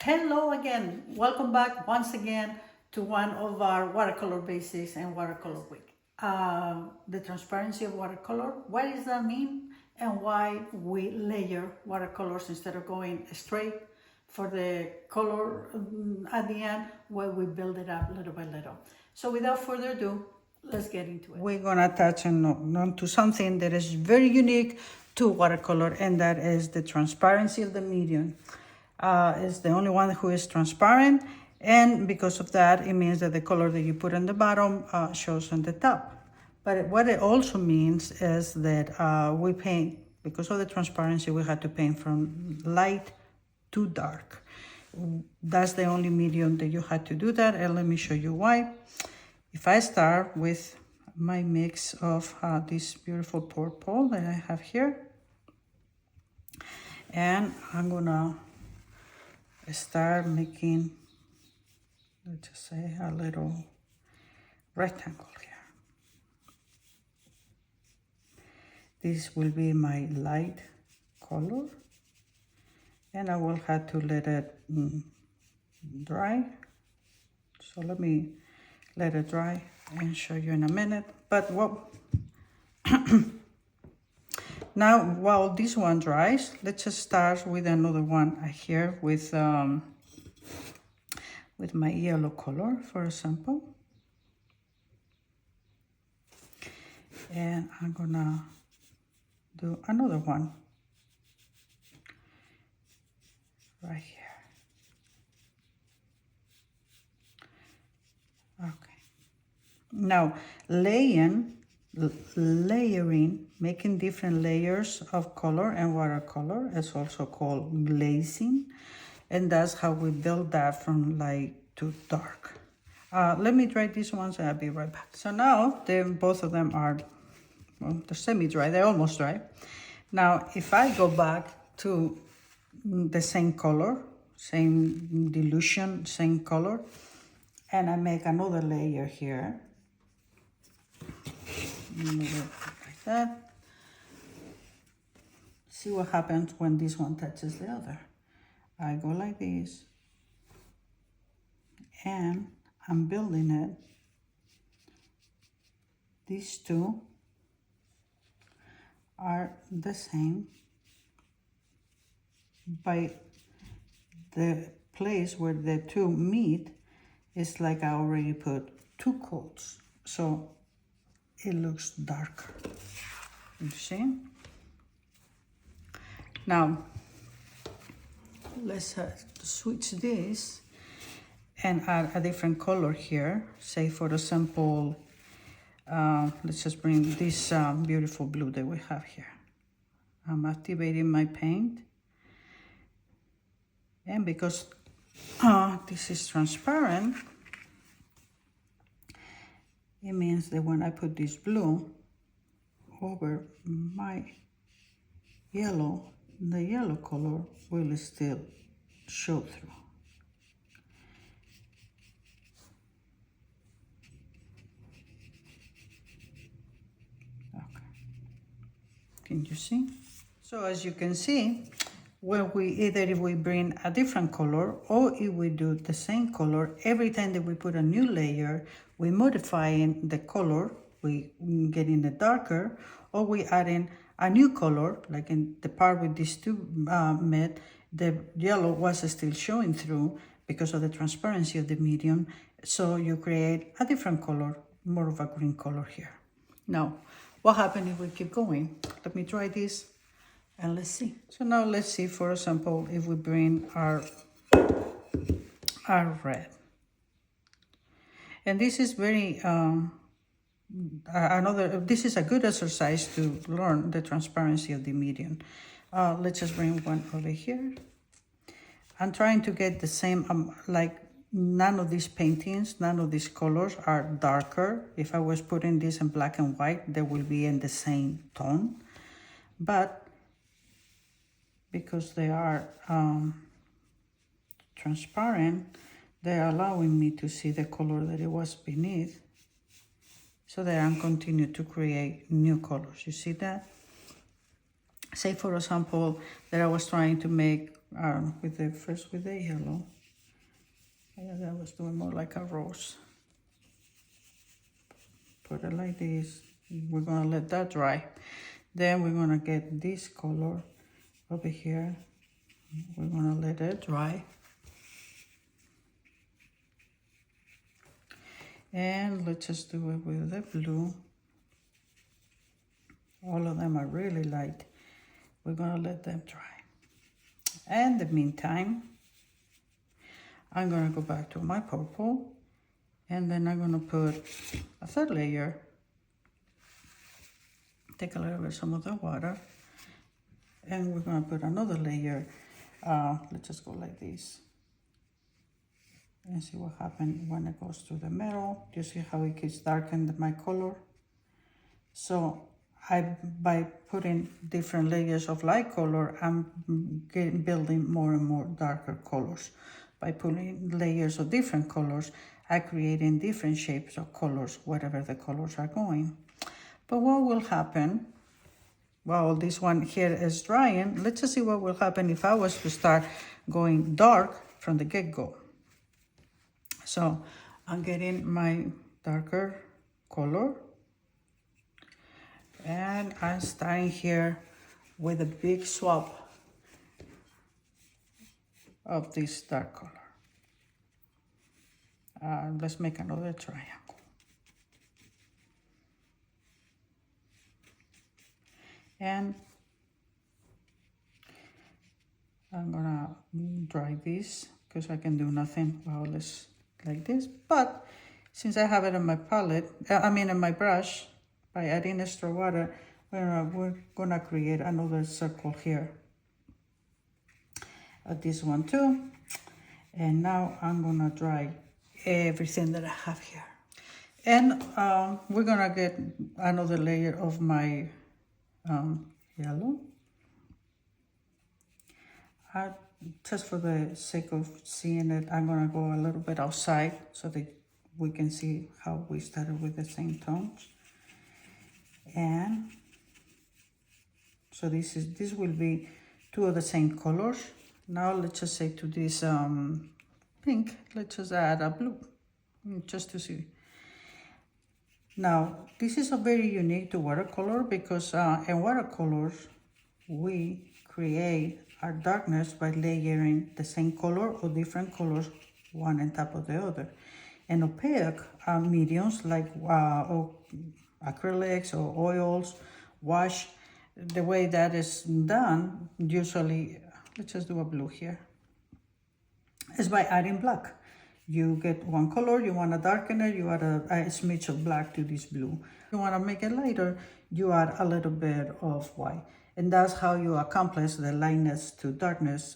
Hello again, welcome back once again to one of our watercolor basics and watercolor week. The transparency of watercolor, what does that mean? And why we layer watercolors instead of going straight for the color at the end, where we build it up little by little. So without further ado, let's get into it. We're gonna touch on to something that is very unique to watercolor, and that is the transparency of the medium. Is the only one who is transparent, and because of that, it means that the color that you put on the bottom shows on the top. But what it also means is that we paint, because of the transparency, we had to paint from light to dark. That's the only medium that you had to do that, and let me show you why. If I start with my mix of this beautiful purple that I have here, and I'm gonna start making, let's just say, a little rectangle here. This will be my light color, and I will have to let it dry. So let me let it dry and show you in a minute. But what now, while this one dries, let's just start with another one here with my yellow color, for example. And I'm gonna do another one right here. Okay. Now, layering, making different layers of color and watercolor is also called glazing. And that's how we build that from light to dark. Let me dry these ones and I'll be right back. So now both of them are, well, they're semi-dry, they're almost dry. Now, if I go back to the same color, same dilution, same color, and I make another layer here, like that. See what happens when this one touches the other. I go like this, and I'm building it. These two are the same. By the place where the two meet, it's like I already put two coats, so it looks darker. You see? Now, let's switch this and add a different color here. Say, for example, let's just bring this beautiful blue that we have here. I'm activating my paint. And because this is transparent, it means that when I put this blue over my yellow, the yellow color will still show through. Okay. Can you see? So as you can see, when if we bring a different color or if we do the same color, every time that we put a new layer, we modifying the color, we getting it darker, or we adding a new color, like in the part with these two met, the yellow was still showing through because of the transparency of the medium. So you create a different color, more of a green color here. Now, what happens if we keep going? Let me try this. And let's see. So now let's see, for example, if we bring our red. And this is very, this is a good exercise to learn the transparency of the medium. Let's just bring one over here. I'm trying to get the same, like none of these paintings, none of these colors are darker. If I was putting this in black and white, they will be in the same tone. But because they are transparent, they're allowing me to see the color that it was beneath, so that I'm continuing to create new colors. You see that? Say, for example, that I was trying to make with the first with the yellow. And I was doing more like a rose. Put it like this. We're gonna let that dry. Then we're gonna get this color over here. We're gonna let it dry. And let's just do it with the blue. All of them are really light. We're gonna let them dry. And in the meantime, I'm gonna go back to my purple, and then I'm gonna put a third layer. Take a little bit some of the water, and we're gonna put another layer. Let's just go like this and see what happens when it goes to the middle. You see how it gets darkened my color? So by putting different layers of light color, I'm building more and more darker colors. By putting layers of different colors, I'm creating different shapes of colors, wherever the colors are going. But what will happen, while this one here is drying, let's just see what will happen if I was to start going dark from the get-go. So I'm getting my darker color, and I'm starting here with a big swap of this dark color. Let's make another triangle. And I'm gonna dry this because I can do nothing while it's like this. But since I have it in my palette, in my brush, by adding extra water, we're gonna create another circle here. This one too. And now I'm gonna dry everything that I have here. And we're gonna get another layer of my yellow. Just for the sake of seeing it, I'm gonna go a little bit outside so that we can see how we started with the same tones. And so this will be two of the same colors. Now let's just say to this pink, let's just add a blue, just to see. Now this is a very unique to watercolor because in watercolors we create our darkness by layering the same color or different colors one on top of the other. And opaque mediums like acrylics or oils, wash, the way that is done, usually, let's just do a blue here, is by adding black. You get one color, you want to darken it, you add a smidge of black to this blue. You want to make it lighter, you add a little bit of white. And that's how you accomplish the lightness to darkness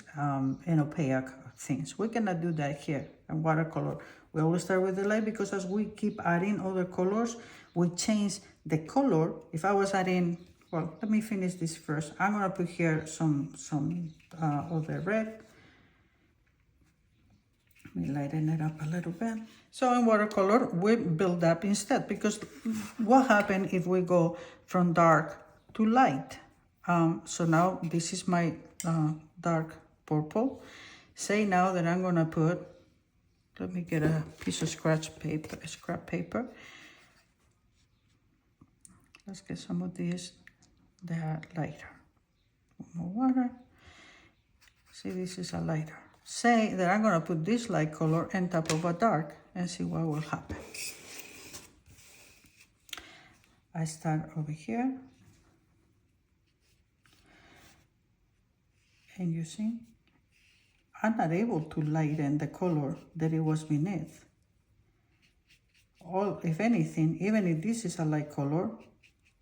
in opaque things. We cannot do that here in watercolor. We always start with the light because as we keep adding other colors, we change the color. If I was adding, well, let me finish this first. I'm gonna put here some other red. Let me lighten it up a little bit. So in watercolor, we build up instead, because what happens if we go from dark to light? So now this is my dark purple. Say now that I'm gonna put, let me get a piece of scrap paper. Let's get some of this, that lighter. More water. See, this is a lighter. Say that I'm gonna put this light color on top of a dark and see what will happen. I start over here. And you see, I'm not able to lighten the color that it was beneath. Or if anything, even if this is a light color,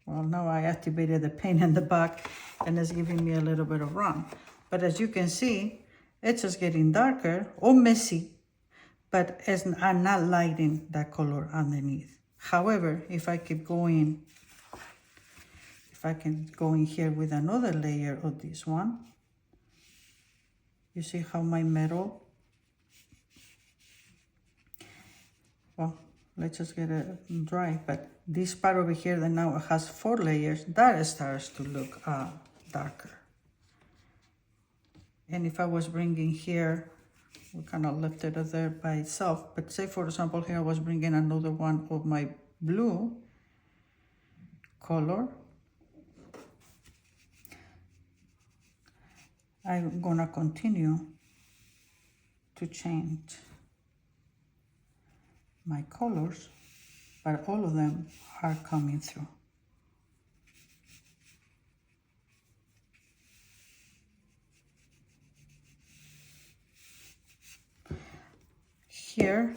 well, now I activated the paint in the back and it's giving me a little bit of run. But as you can see, it's just getting darker or messy, but I'm not lighting that color underneath. However, if I keep going, if I can go in here with another layer of this one, you see how my metal, well, let's just get it dry, but this part over here that now has 4 layers, that starts to look darker. And if I was bringing here, we kind of left it there by itself, but say for example here I was bringing another one of my blue color, I'm gonna continue to change my colors, but all of them are coming through. Here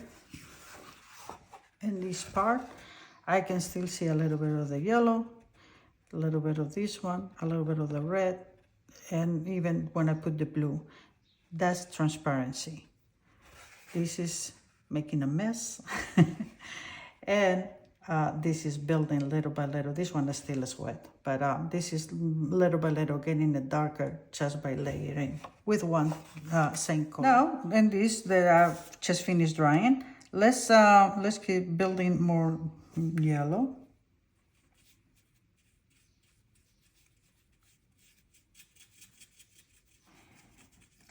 in this part, I can still see a little bit of the yellow, a little bit of this one, a little bit of the red, and even when I put the blue, that's transparency. This is making a mess. And this is building little by little. This one is still is wet, but this is little by little getting it darker just by layering with one same color. Now, and this that I've just finished drying, let's keep building more yellow.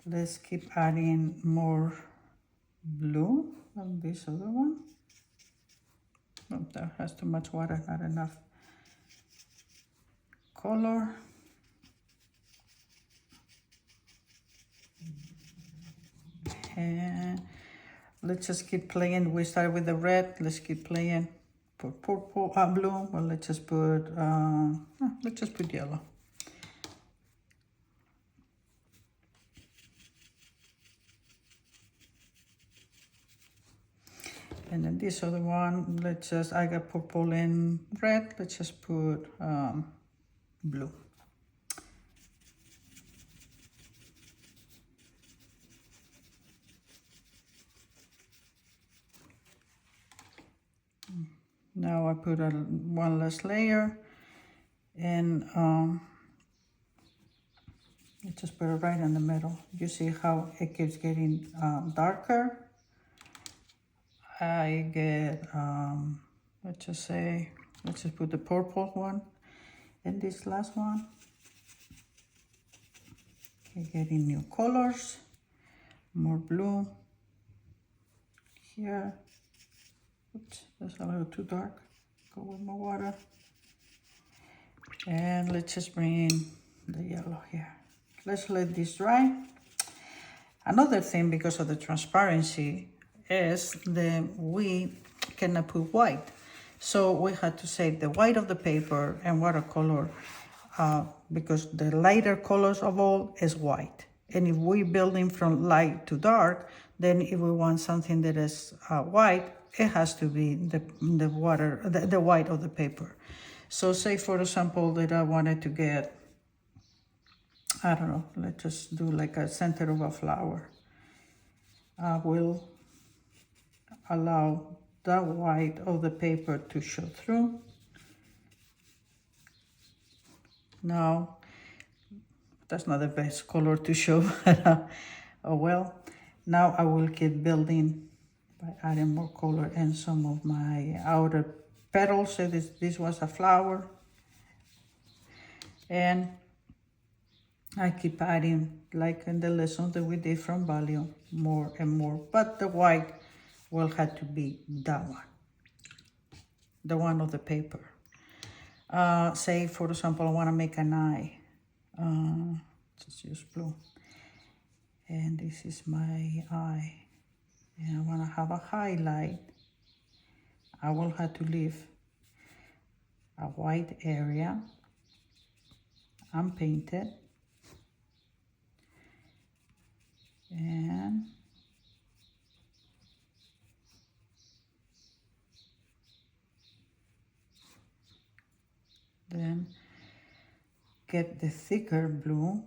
Let's keep adding more blue on this other one. Oh, that has too much water, not enough color. And let's just keep playing. We start with the red. Let's keep playing. Put purple, blue. Well, let's just put yellow. And then this other one, I got purple and red, let's just put blue. Now I put one less layer, and let's just put it right in the middle. You see how it keeps getting darker. I get, let's just put the purple one in this last one. Okay, getting new colors, more blue here. Oops, that's a little too dark. Go with more water. And let's just bring in the yellow here. Let's let this dry. Another thing, because of the transparency, is that we cannot put white. So we had to save the white of the paper and watercolor because the lighter colors of all is white. And if we're building from light to dark, then if we want something that is white, it has to be the white of the paper. So say for example that I wanted to get, I don't know, let's just do like a center of a flower. I will allow the white of the paper to show through. Now, that's not the best color to show, oh well. Now I will keep building by adding more color in some of my outer petals. So this was a flower. And I keep adding, like in the lesson that we did from volume, more and more. But the white will have to be that one, the one of the paper. Say, for example, I want to make an eye. Just use blue. And this is my eye. And I want to have a highlight. I will have to leave a white area unpainted. And then get the thicker blue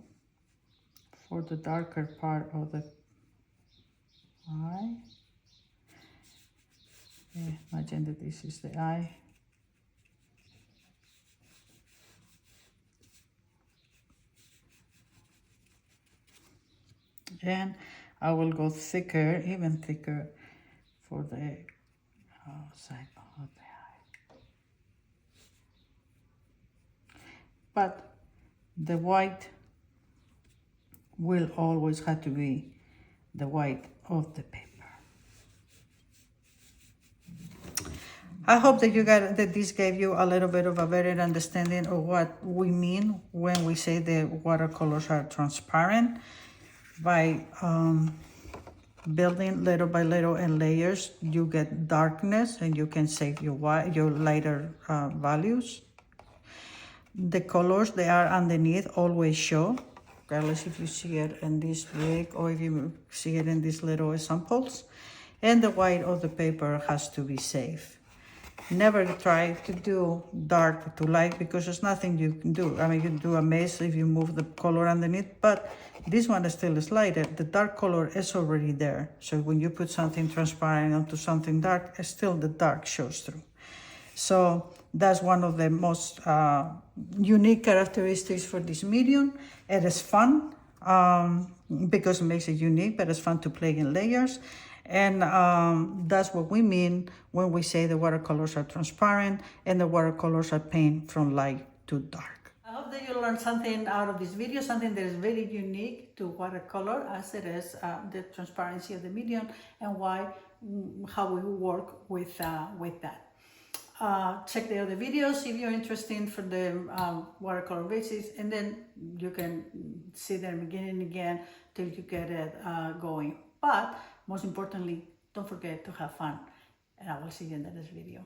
for the darker part of the eye. Imagine that this is the eye. And I will go thicker, even thicker, for the side of the eye. But the white will always have to be the white of the paper. I hope that that this gave you a little bit of a better understanding of what we mean when we say the watercolors are transparent. By building little by little in layers, you get darkness and you can save your lighter values. The colors that are underneath always show, regardless if you see it in this big or if you see it in these little samples. And the white of the paper has to be safe. Never try to do dark to light because there's nothing you can do. I mean, you can do a mess if you move the color underneath, but this one is still lighter. The dark color is already there. So when you put something transparent onto something dark, still the dark shows through. So that's one of the most unique characteristics for this medium. It is fun because it makes it unique, but it's fun to play in layers. And that's what we mean when we say the watercolors are transparent and the watercolors are paint from light to dark. I hope that you learned something out of this video, something that is very unique to watercolor, as it is the transparency of the medium and how we work with that. Check the other videos if you're interested for the watercolor basics, and then you can see them again and again till you get it going. But most importantly, don't forget to have fun, and I will see you in the next video.